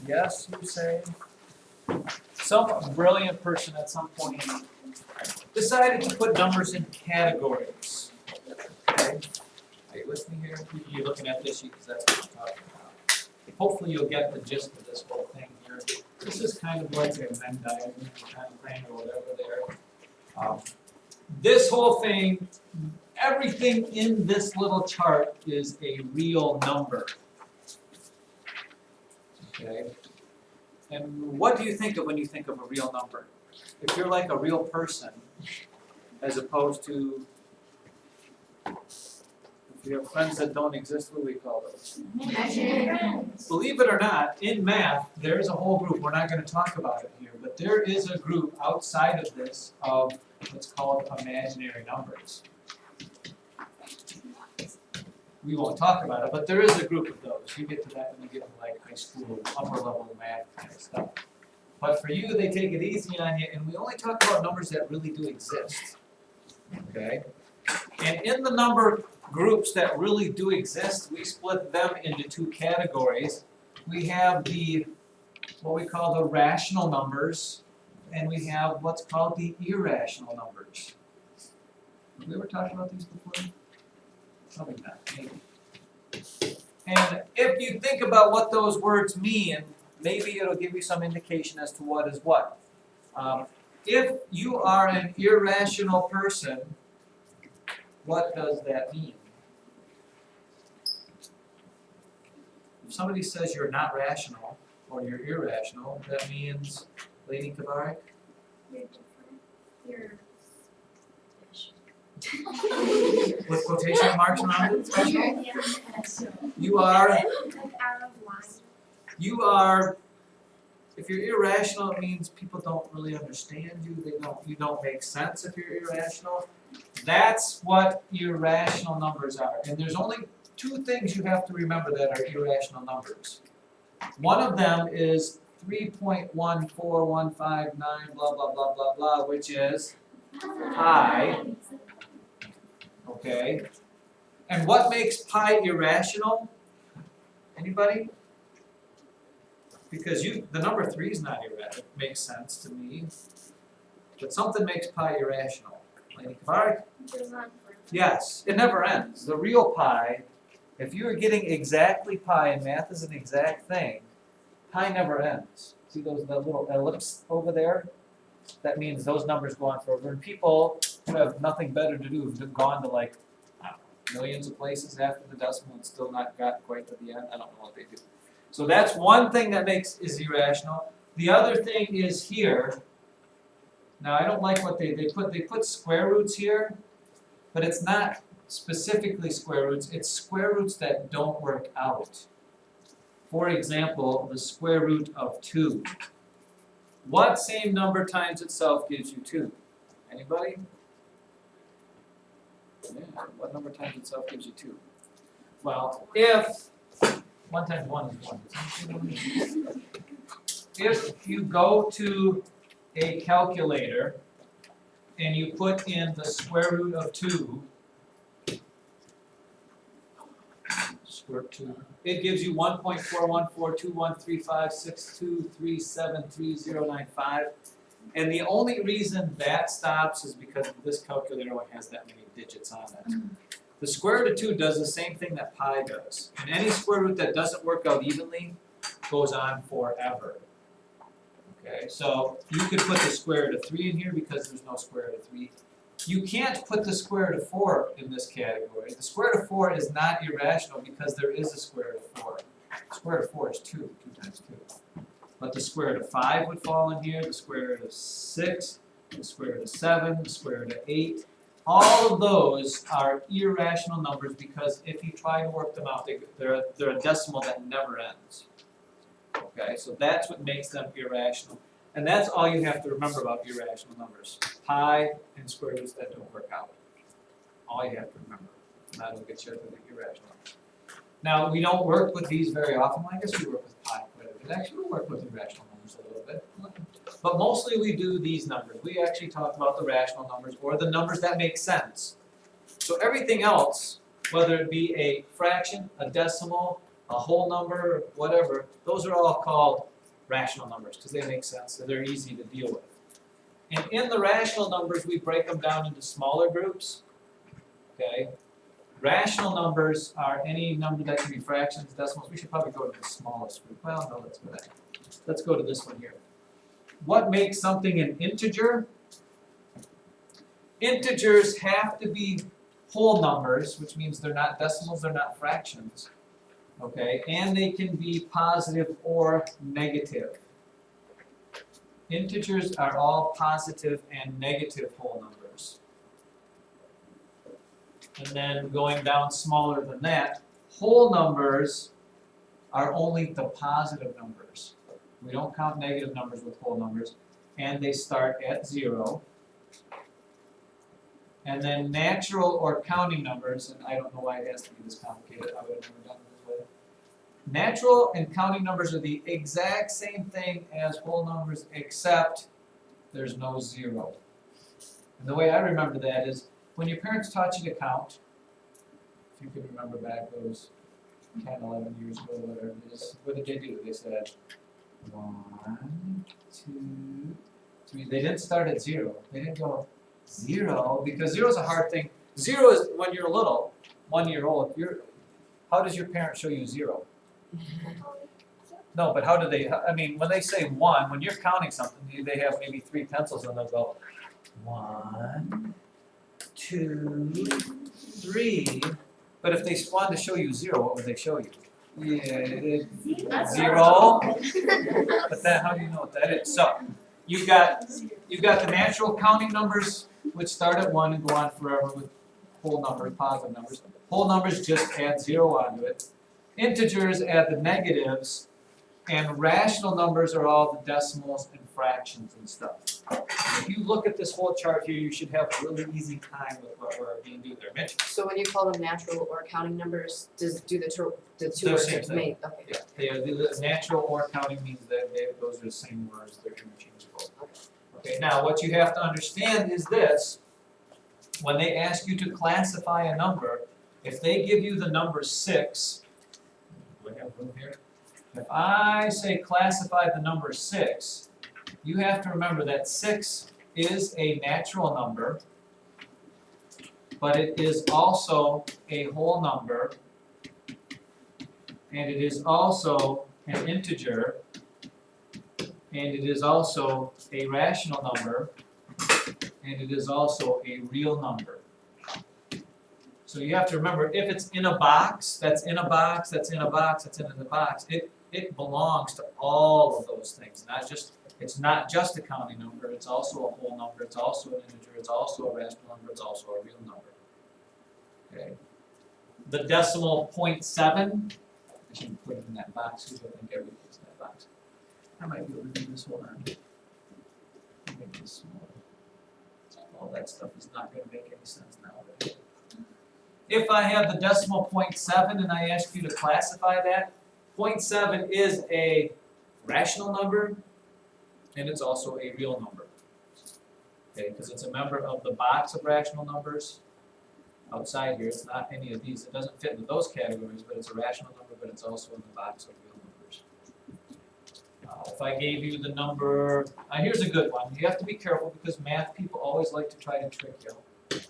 Yes, you say? Some brilliant person at some point decided to put numbers in categories. Okay? Are you listening here? You're looking at this sheet because that's what I'm talking about. Hopefully you'll get the gist of this whole thing here. This is kind of like a Venn diagram kind of thing or whatever there. This whole thing, everything in this little chart is a real number. Okay? And what do you think of when you think of a real number? If you're like a real person, as opposed to, if you have friends that don't exist, what do we call those? Imaginary friends. Believe it or not, in math, there's a whole group, we're not going to talk about it here, but there is a group outside of this of what's called imaginary numbers. We won't talk about it, but there is a group of those. You get to that when you get to like high school, upper level math kind of stuff. But for you, they take it easy on you, and we only talk about numbers that really do exist. Okay? And in the number groups that really do exist, we split them into two categories. We have the, what we call the rational numbers, and we have what's called the irrational numbers. Have we ever talked about these before? Probably not, maybe. And if you think about what those words mean, maybe it'll give you some indication as to what is what. If you are an irrational person, what does that mean? If somebody says you're not rational or you're irrational, that means, Lady Kavarik? You're different. You're With quotation marks around it, special? special. You are, Like out of line. you are, if you're irrational, it means people don't really understand you, you don't make sense if you're irrational. That's what irrational numbers are. And there's only two things you have to remember that are irrational numbers. One of them is 3.14159 blah blah blah blah blah, which is pi. Okay? And what makes pi irrational? Anybody? Because the number 3 is not irrational. It makes sense to me. But something makes pi irrational. Lady Kavarik? Yes, it never ends. The real pi, if you are getting exactly pi, and math is an exact thing, pi never ends. See that little ellipse over there? That means those numbers go on forever. And people who have nothing better to do have gone to like millions of places after the decimal and still not got quite to the end. I don't know what they do. So that's one thing that is irrational. The other thing is here. Now I don't like what they put square roots here, but it's not specifically square roots. It's square roots that don't work out. For example, the square root of 2. What same number times itself gives you 2? Anybody? Yeah, what number times itself gives you 2? Well, if 1 times 1 is 1. If you go to a calculator and you put in the square root of 2, square root 2, it gives you 1.414213562373095. And the only reason that stops is because this calculator only has that many digits on it. The square root of 2 does the same thing that pi does. And any square root that doesn't work out evenly goes on forever. Okay, so you could put the square root of 3 in here because there's no square root of 3. You can't put the square root of 4 in this category. The square root of 4 is not irrational because there is a square root of 4. The square root of 4 is 2, 2 times 2. But the square root of 5 would fall in here, the square root of 6, the square root of 7, the square root of 8. All of those are irrational numbers because if you try to work them out, they're a decimal that never ends. Okay, so that's what makes them irrational. And that's all you have to remember about irrational numbers. Pi and square roots that don't work out. All you have to remember. And that'll get you to the irrational numbers. Now, we don't work with these very often. Well, I guess we work with pi quite a bit. Actually, we work with irrational numbers a little bit. But mostly we do these numbers. We actually talk about the rational numbers or the numbers that make sense. So everything else, whether it be a fraction, a decimal, a whole number, whatever, those are all called rational numbers, because they make sense, so they're easy to deal with. And in the rational numbers, we break them down into smaller groups, okay? Rational numbers are any number that can be fractions, decimals. We should probably go to the smallest group. Well, no, let's go that. Let's go to this one here. What makes something an integer? Integers have to be whole numbers, which means they're not decimals, they're not fractions, okay? And they can be positive or negative. Integers are all positive and negative whole numbers. And then going down smaller than that, whole numbers are only the positive numbers. We don't count negative numbers with whole numbers, and they start at 0. And then natural or counting numbers, and I don't know why it has to be this complicated, I would have never done it this way. Natural and counting numbers are the exact same thing as whole numbers, except there's no 0. And the way I remember that is, when your parents taught you to count, if you can remember back those 10, 11 years ago, whatever it is, what did they do? They said 1, 2, 3. They didn't start at 0. They didn't go 0, because 0 is a hard thing. 0 is when you're little, 1 year old. How does your parent show you 0? No, but how do they? I mean, when they say 1, when you're counting something, they have maybe 3 pencils and they'll go 1, 2, 3. But if they wanted to show you 0, what would they show you? Yeah, 0. But then, how do you know what that is? So, you've got the natural counting numbers, which start at 1 and go on forever with whole numbers, positive numbers. Whole numbers just add 0 onto it. Integers add the negatives, and rational numbers are all the decimals and fractions and stuff. If you look at this whole chart here, you should have a really easy time with what we're being do there. Mitch? So when you call them natural or counting numbers, do the two They're words same are thing. made? Okay. Yeah, they are the natural or counting means that those are the same words, they're interchangeable. Okay, now what you have to understand is this. When they ask you to classify a number, if they give you the number 6, do I have room here? If I say classify the number 6, you have to remember that 6 is a natural number, but it is also a whole number, and it is also an integer, and it is also a rational number, and it is also a real number. So you have to remember, if it's in a box, that's in a box, that's in a box, that's in a box, it belongs to all of those things. It's not just a counting number, it's also a whole number, it's also an integer, it's also a rational number, it's also a real number. Okay. The decimal 0.7, I shouldn't put it in that box because I think everything's in that box. I might be able to do this, hold on. Make this smaller. All that stuff is not going to make any sense now. If I have the decimal 0.7 and I ask you to classify that, 0.7 is a rational number and it's also a real number. Okay, because it's a member of the box of rational numbers. Outside here, it's not any of these. It doesn't fit into those categories, but it's a rational number, but it's also in the box of real numbers. If I gave you the number, here's a good one. You have to be careful because math people always like to try to trick you.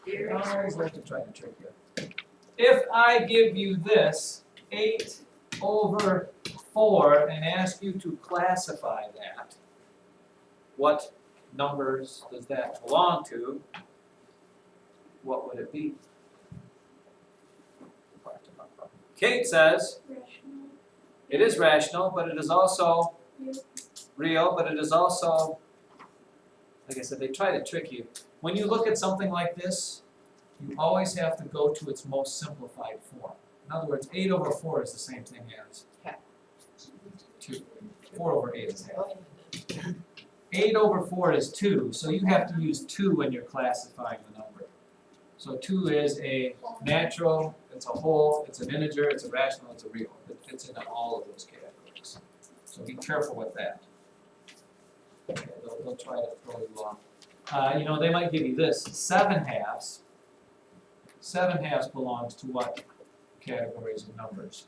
They always like to try to trick you. If I give you this, 8 over 4, and ask you to classify that, what numbers does that belong to? What would it be? Kate says it is rational, but it is also real, but it is also, like I said, they try to trick you. When you look at something like this, you always have to go to its most simplified form. In other words, 8 over 4 is the same thing as 2. 4 over 8 is half. 8 over 4 is 2, so you have to use 2 when you're classifying the number. So 2 is a natural, it's a whole, it's an integer, it's a rational, it's a real. It fits into all of those categories. So be careful with that. Okay, they'll try to throw you off. They might give you this, 7 halves. 7 halves belongs to what categories of numbers.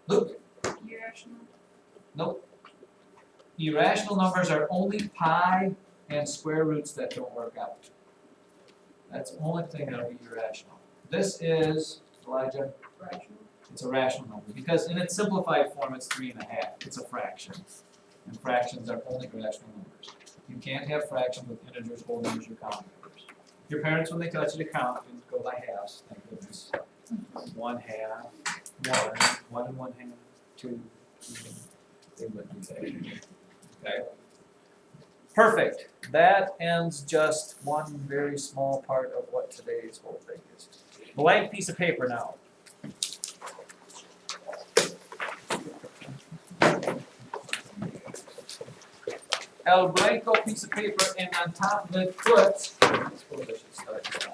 Luke? Irrational. Nope. Irrational numbers are only pi and square roots that don't work out. That's the only thing that'll be irrational. This is, Elijah, Rational. it's a rational number, because in its simplified form, it's 3.5. It's a fraction. And fractions are only rational numbers. You can't have fractions with integers, whole numbers, or common numbers. Your parents, when they taught you to count, didn't go by halves, thank goodness. 1/2, 1 and 1/2, 2, 3. They wouldn't do that. Okay? Perfect. That ends just one very small part of what today's whole thing is. Blank piece of paper now. El blanco piece of paper, and on top of it put, I suppose I should start this